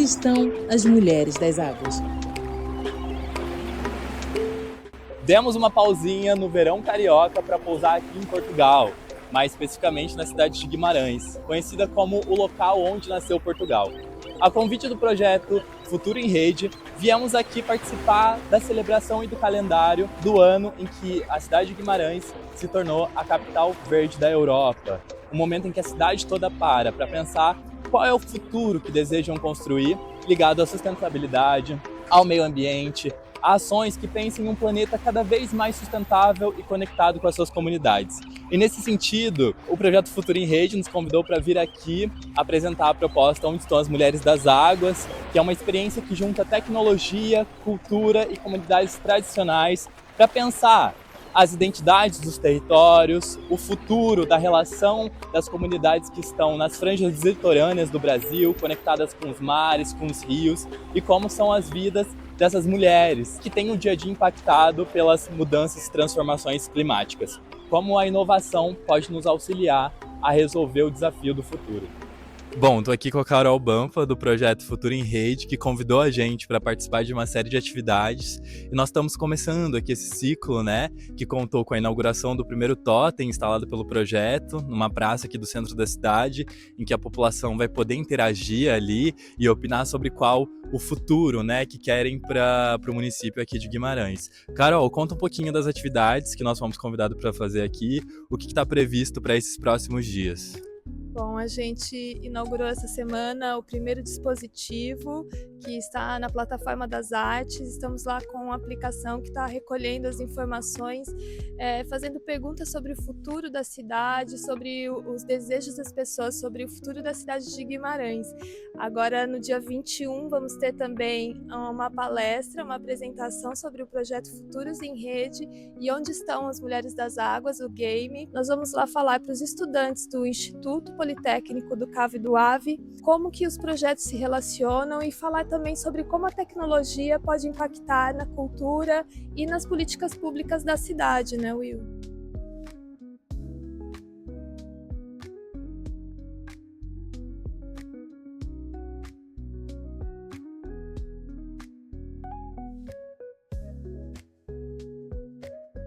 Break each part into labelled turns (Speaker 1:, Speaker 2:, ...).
Speaker 1: Onde estão as mulheres das águas?
Speaker 2: Demos uma pausinha no verão carioca para pousar aqui em Portugal, mais especificamente na cidade de Guimarães, conhecida como o local onde nasceu Portugal. A convite do projeto Futuro em Rede, viemos aqui participar da celebração e do calendário do ano em que a cidade de Guimarães se tornou a capital verde da Europa. Um momento em que a cidade toda para pensar qual é o futuro que desejam construir ligado à sustentabilidade, ao meio ambiente, a ações que pensem em um planeta cada vez mais sustentável e conectado com as suas comunidades. E nesse sentido, o projeto Futuro em Rede nos convidou para vir aqui apresentar a proposta Onde Estão as Mulheres das Águas, que é uma experiência que junta tecnologia, cultura e comunidades tradicionais para pensar as identidades dos territórios, o futuro da relação das comunidades que estão nas franjas litorâneas do Brasil, conectadas com os mares, com os rios, e como são as vidas dessas mulheres que têm o dia a dia impactado pelas mudanças e transformações climáticas. Como a inovação pode nos auxiliar a resolver o desafio do futuro. Bom, estou aqui com a Carol Bampa, do projeto Futuro em Rede, que convidou a gente para participar de uma série de atividades. E nós estamos começando aqui esse ciclo, né, que contou com a inauguração do primeiro totem instalado pelo projeto, numa praça aqui do centro da cidade, em que a população vai poder interagir ali e opinar sobre qual o futuro, né, que querem para o município aqui de Guimarães. Carol, conta um pouquinho das atividades que nós fomos convidados para fazer aqui, o que está previsto para esses próximos dias.
Speaker 3: Bom, a gente inaugurou essa semana o primeiro dispositivo que está na plataforma das artes. Estamos lá com uma aplicação que está recolhendo as informações, fazendo perguntas sobre o futuro da cidade, sobre os desejos das pessoas, sobre o futuro da cidade de Guimarães. Agora, no dia 21, vamos ter também uma palestra, uma apresentação sobre o projeto Futuros em Rede e Onde Estão as Mulheres das Águas, o game. Nós vamos lá falar para os estudantes do Instituto Politécnico do CAV e do AVE, como que os projetos se relacionam e falar também sobre como a tecnologia pode impactar na cultura e nas políticas públicas da cidade, né, Will?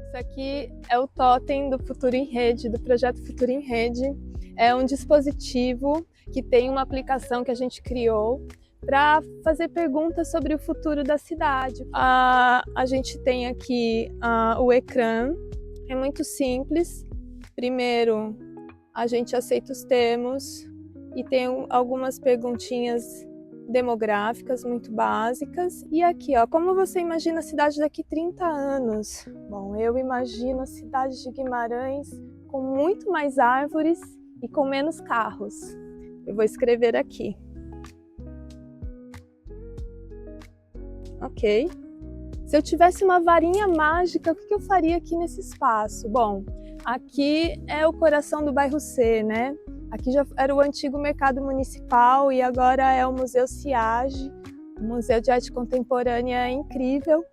Speaker 3: Isso aqui é o totem do Futuro em Rede, do projeto Futuro em Rede. É um dispositivo que tem uma aplicação que a gente criou para fazer perguntas sobre o futuro da cidade. A gente tem aqui o ecrã, é muito simples. Primeiro, a gente aceita os termos e tem algumas perguntinhas demográficas muito básicas. E aqui, ó, como você imagina a cidade daqui 30 anos? Bom, eu imagino a cidade de Guimarães com muito mais árvores e com menos carros. Eu vou escrever aqui. Ok. Se eu tivesse uma varinha mágica, o que eu faria aqui nesse espaço? Bom, aqui é o coração do bairro C, né? Aqui já era o antigo mercado municipal e agora é o Museu CIAGE, um museu de arte contemporânea incrível.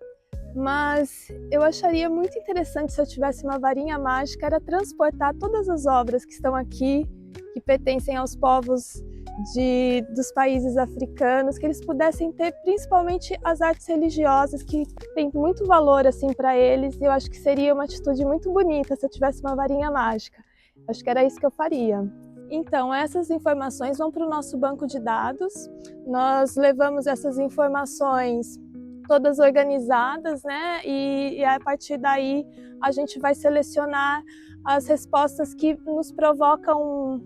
Speaker 3: Mas eu acharia muito interessante, se eu tivesse uma varinha mágica, era transportar todas as obras que estão aqui, que pertencem aos povos dos países africanos, que eles pudessem ter principalmente as artes religiosas, que têm muito valor assim para eles, e eu acho que seria uma atitude muito bonita se eu tivesse uma varinha mágica. Acho que era isso que eu faria. Então, essas informações vão para o nosso banco de dados. Nós levamos essas informações todas organizadas, né? E a partir daí a gente vai selecionar as respostas que nos provocam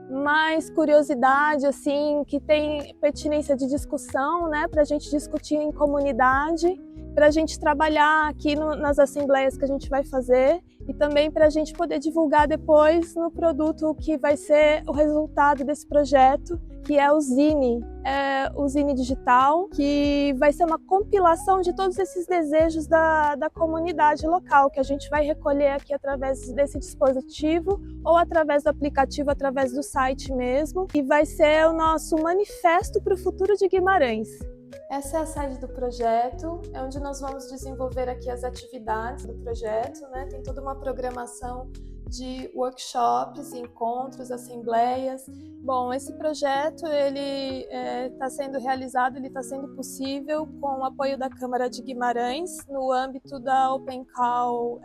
Speaker 3: mais curiosidade, assim, que tem pertinência de discussão, né? Para a gente discutir em comunidade, para a gente trabalhar aqui nas assembleias que a gente vai fazer e também para a gente poder divulgar depois no produto que vai ser o resultado desse projeto, que é o Zine. É o Zine digital, que vai ser uma compilação de todos esses desejos da comunidade local, que a gente vai recolher aqui através desse dispositivo ou através do aplicativo, através do site mesmo, e vai ser o nosso manifesto para o futuro de Guimarães. Essa é a sede do projeto, é onde nós vamos desenvolver aqui as atividades do projeto, né? Tem toda uma programação de workshops, encontros, assembleias. Bom, esse projeto ele está sendo realizado, ele está sendo possível com o apoio da Câmara de Guimarães no âmbito da Open Call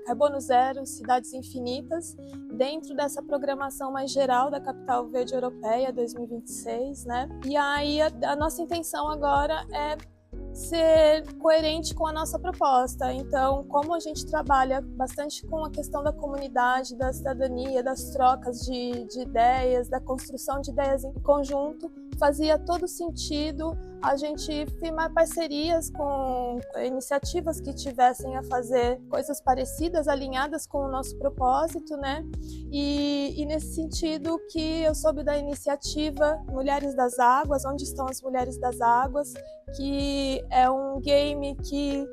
Speaker 3: Carbono Zero, Cidades Infinitas, dentro dessa programação mais geral da Capital Verde Europeia 2026, né? E aí a nossa intenção agora é ser coerente com a nossa proposta. Então, como a gente trabalha bastante com a questão da comunidade, da cidadania, das trocas de ideias, da construção de ideias em conjunto, fazia todo sentido a gente firmar parcerias com iniciativas que tivessem a fazer coisas parecidas, alinhadas com o nosso propósito, né? E nesse sentido que eu soube da iniciativa Mulheres das Águas, Onde Estão as Mulheres das Águas, que é um game que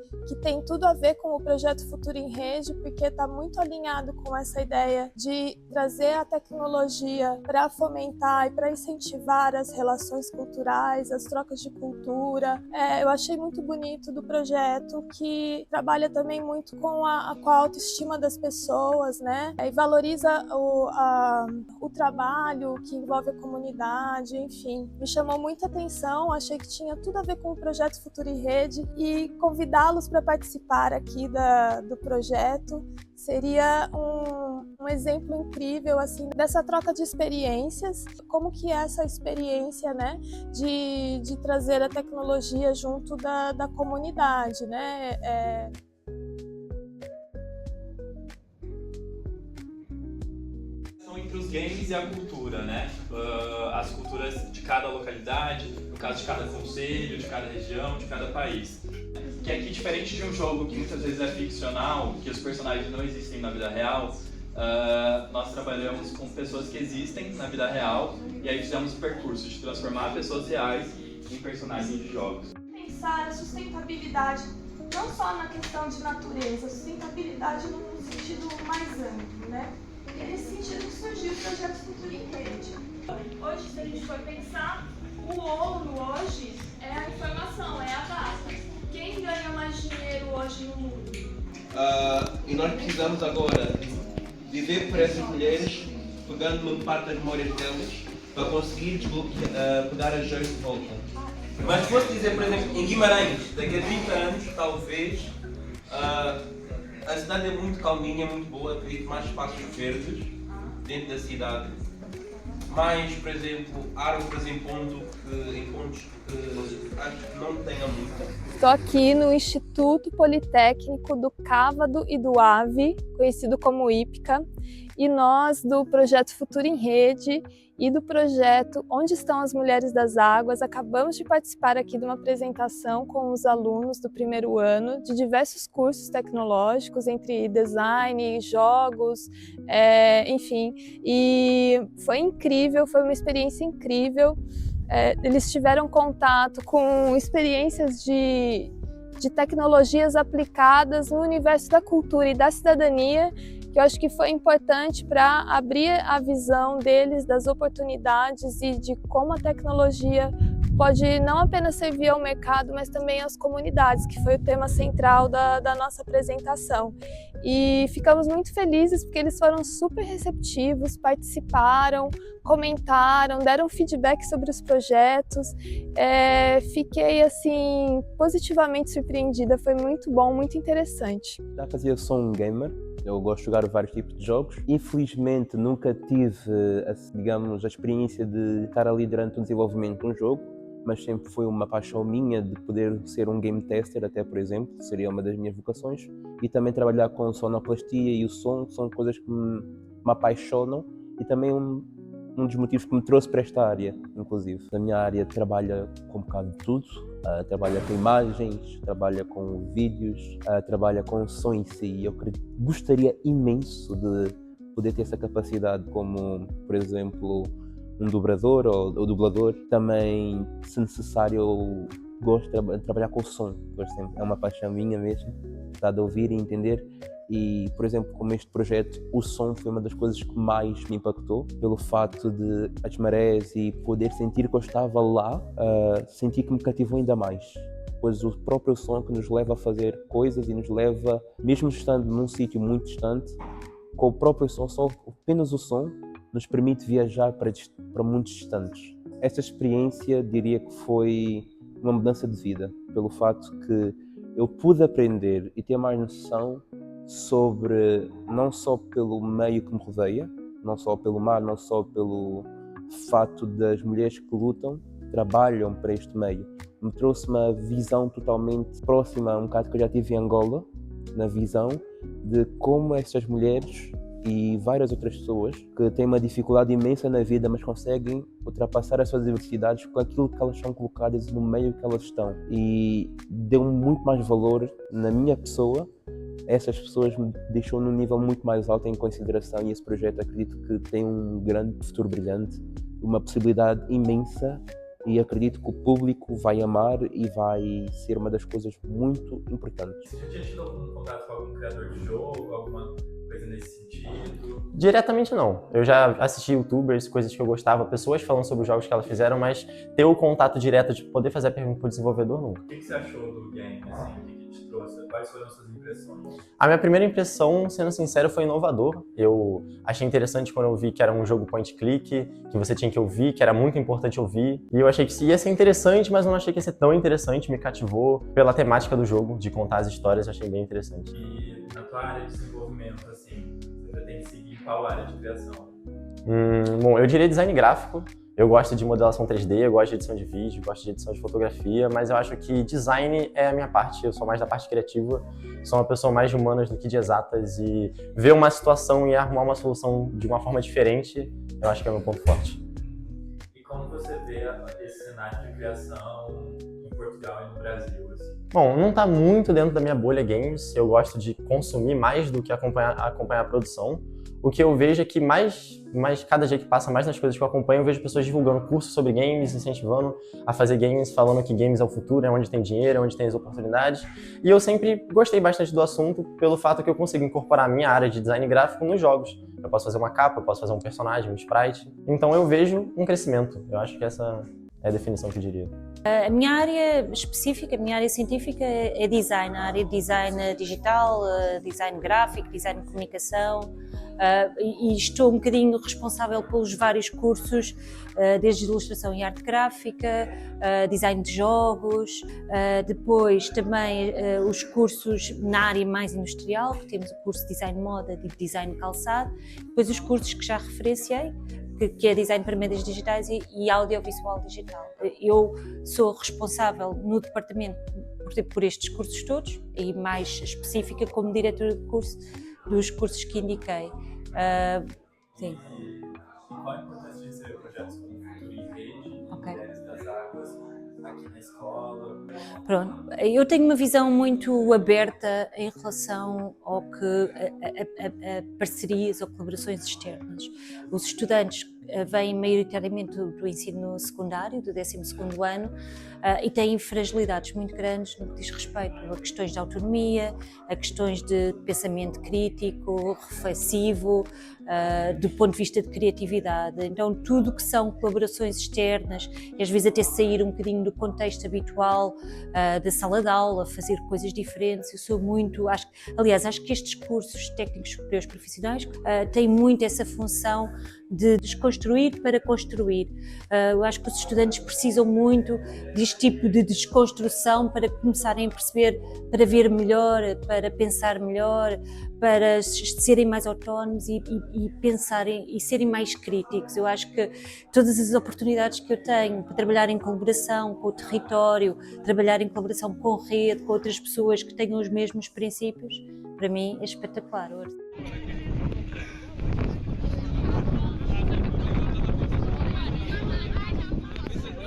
Speaker 3: tem tudo a ver com o projeto Futuro em Rede, porque está muito alinhado com essa ideia de trazer a tecnologia para fomentar e para incentivar as relações culturais, as trocas de cultura. Eu achei muito bonito do projeto, que trabalha também muito com a autoestima das pessoas, né? E valoriza o trabalho que envolve a comunidade, enfim. Me chamou muita atenção, achei que tinha tudo a ver com o projeto Futuro em Rede, e convidá-los para participar aqui do projeto seria um exemplo incrível assim dessa troca de experiências, como que é essa experiência, né, de trazer a tecnologia junto da comunidade, né?
Speaker 2: Entre os games e a cultura, né? As culturas de cada localidade, no caso de cada concelho, de cada região, de cada país. Que aqui, diferente de um jogo que muitas vezes é ficcional, que os personagens não existem na vida real, nós trabalhamos com pessoas que existem na vida real, e aí fizemos o percurso de transformar pessoas reais em personagens de jogos.
Speaker 3: Pensar a sustentabilidade não só na questão de natureza, sustentabilidade num sentido mais amplo, né? E nesse sentido surgiu o projeto Futuro em Rede. Hoje, se a gente for pensar, o ouro hoje é a informação, é a data. Quem ganha mais dinheiro hoje no mundo?
Speaker 4: E nós precisamos agora viver por essas mulheres, pegando uma parte das memórias delas, para conseguir pegar as joias de volta.
Speaker 5: Mas posso dizer, por exemplo, em Guimarães, daqui a 30 anos, talvez, a cidade é muito calminha, muito boa, acredito mais espaços verdes dentro da cidade. Mais, por exemplo, árvores em pontos que acho que não tenha muita.
Speaker 3: Estou aqui no Instituto Politécnico do Cávado e do Ave, conhecido como IPCA, e nós do projeto Futuro em Rede e do projeto Onde Estão as Mulheres das Águas acabamos de participar aqui de uma apresentação com os alunos do primeiro ano de diversos cursos tecnológicos, entre design, jogos, enfim, e foi incrível, foi uma experiência incrível. Eles tiveram contato com experiências de tecnologias aplicadas no universo da cultura e da cidadania, que eu acho que foi importante para abrir a visão deles das oportunidades e de como a tecnologia pode não apenas servir ao mercado, mas também às comunidades, que foi o tema central da nossa apresentação. E ficamos muito felizes porque eles foram super receptivos, participaram, comentaram, deram feedback sobre os projetos. Fiquei assim positivamente surpreendida, foi muito bom, muito interessante.
Speaker 6: Já fazia som gamer, eu gosto de jogar vários tipos de jogos. Infelizmente nunca tive, digamos, a experiência de estar ali durante o desenvolvimento de um jogo, mas sempre foi uma paixão minha de poder ser um game tester, até por exemplo, seria uma das minhas vocações, e também trabalhar com sonoplastia e o som são coisas que me apaixonam, e também um dos motivos que me trouxe para esta área, inclusive. A minha área trabalha com um bocado de tudo, trabalha com imagens, trabalha com vídeos, trabalha com som em si, e eu gostaria imenso de poder ter essa capacidade como, por exemplo, um dobrador ou dublador. Também, se necessário, eu gosto de trabalhar com o som, por exemplo. É uma paixão minha mesmo, estar a ouvir e entender. E, por exemplo, como este projeto, o som foi uma das coisas que mais me impactou, pelo fato de as marés e poder sentir que eu estava lá, sentir que me cativou ainda mais. Pois o próprio som que nos leva a fazer coisas e nos leva, mesmo estando num sítio muito distante, com o próprio som, só apenas o som, nos permite viajar para mundos distantes. Essa experiência, diria que foi uma mudança de vida, pelo fato que eu pude aprender e ter mais noção sobre, não só pelo meio que me rodeia, não só pelo mar, não só pelo fato das mulheres que lutam, trabalham para este meio. Me trouxe uma visão totalmente próxima a um bocado que eu já tive em Angola, na visão de como essas mulheres e várias outras pessoas que têm uma dificuldade imensa na vida, mas conseguem ultrapassar as suas diversidades com aquilo que elas são colocadas no meio que elas estão. E deu muito mais valor na minha pessoa. Essas pessoas me deixou num nível muito mais alto em consideração, e esse projeto acredito que tem um grande futuro brilhante, uma possibilidade imensa, e acredito que o público vai amar e vai ser uma das coisas muito importantes.
Speaker 2: Você já tinha tido algum contato com algum criador de jogo, alguma coisa nesse sentido?
Speaker 7: Diretamente não. Eu já assisti youtubers, coisas que eu gostava, pessoas falando sobre os jogos que elas fizeram, mas ter o contato direto de poder fazer a pergunta pro desenvolvedor, nunca.
Speaker 2: O que você achou do game, assim? O que te trouxe? Quais foram as suas impressões?
Speaker 7: A minha primeira impressão, sendo sincero, foi inovador. Eu achei interessante quando eu vi que era um jogo point click, que você tinha que ouvir, que era muito importante ouvir. E eu achei que ia ser interessante, mas não achei que ia ser tão interessante. Me cativou pela temática do jogo, de contar as histórias, eu achei bem interessante.
Speaker 2: E na tua área de desenvolvimento, assim, você pretende seguir qual área de criação?
Speaker 7: Bom, eu diria design gráfico. Eu gosto de modelação 3D, eu gosto de edição de vídeo, gosto de edição de fotografia, mas eu acho que design é a minha parte. Eu sou mais da parte criativa, sou uma pessoa mais de humanas do que de exatas, e ver uma situação e arrumar uma solução de uma forma diferente, eu acho que é o meu ponto forte.
Speaker 2: E como você vê esse cenário de criação em Portugal e no Brasil, assim?
Speaker 7: Bom, não está muito dentro da minha bolha games, eu gosto de consumir mais do que acompanhar a produção. O que eu vejo é que mais cada dia que passa, mais nas coisas que eu acompanho, eu vejo pessoas divulgando cursos sobre games, incentivando a fazer games, falando que games é o futuro, é onde tem dinheiro, é onde tem as oportunidades. E eu sempre gostei bastante do assunto pelo fato que eu consigo incorporar a minha área de design gráfico nos jogos. Eu posso fazer uma capa, eu posso fazer um personagem, um sprite. Então eu vejo um crescimento. Eu acho que essa é a definição que eu diria.
Speaker 8: A minha área específica, a minha área científica é design, a área de design digital, design gráfico, design de comunicação, e estou um bocadinho responsável pelos vários cursos, desde ilustração e arte gráfica, design de jogos, depois também os cursos na área mais industrial, temos o curso de design de moda e design de calçado, depois os cursos que já referenciei, que é design para mídias digitais e audiovisual digital. Eu sou responsável no departamento por estes cursos todos, e mais específica como diretora de curso dos cursos que indiquei. Sim.
Speaker 2: E qual a importância de receber projetos como Futuro em Rede, Mulheres das Águas, aqui na escola?
Speaker 8: Pronto, eu tenho uma visão muito aberta em relação ao que a parcerias ou colaborações externas. Os estudantes vêm maioritariamente do ensino secundário, do 12º ano, e têm fragilidades muito grandes no que diz respeito a questões de autonomia, a questões de pensamento crítico, reflexivo, do ponto de vista de criatividade. Então, tudo que são colaborações externas, e às vezes até sair um bocadinho do contexto habitual da sala de aula, fazer coisas diferentes, eu sou muito, acho que estes cursos técnicos superiores profissionais têm muito essa função de desconstruir para construir. Eu acho que os estudantes precisam muito deste tipo de desconstrução para começarem a perceber, para ver melhor, para pensar melhor, para serem mais autónomos e pensarem e serem mais críticos. Eu acho que todas as oportunidades que eu tenho para trabalhar em colaboração com o território, trabalhar em colaboração com a rede, com outras pessoas que tenham os mesmos princípios, para mim é espetacular.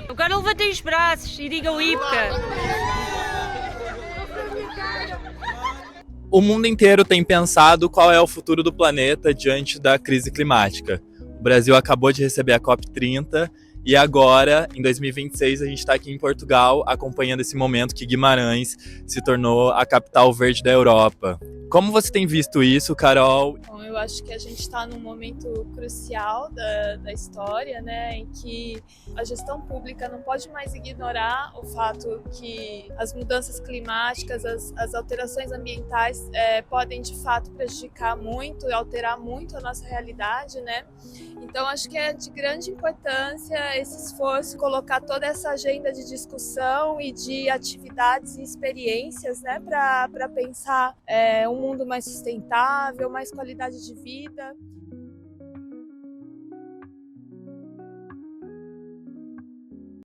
Speaker 9: Agora levantem os braços e digam IPCA.
Speaker 2: O mundo inteiro tem pensado qual é o futuro do planeta diante da crise climática. O Brasil acabou de receber a COP30 E agora, em 2026, a gente está aqui em Portugal, acompanhando esse momento que Guimarães se tornou a capital verde da Europa. Como você tem visto isso, Carol?
Speaker 3: Bom, eu acho que a gente está num momento crucial da história, né, em que a gestão pública não pode mais ignorar o fato que as mudanças climáticas, as alterações ambientais podem de fato prejudicar muito e alterar muito a nossa realidade, né? Então acho que é de grande importância esse esforço, colocar toda essa agenda de discussão e de atividades e experiências, né, para pensar um mundo mais sustentável, mais qualidade de vida.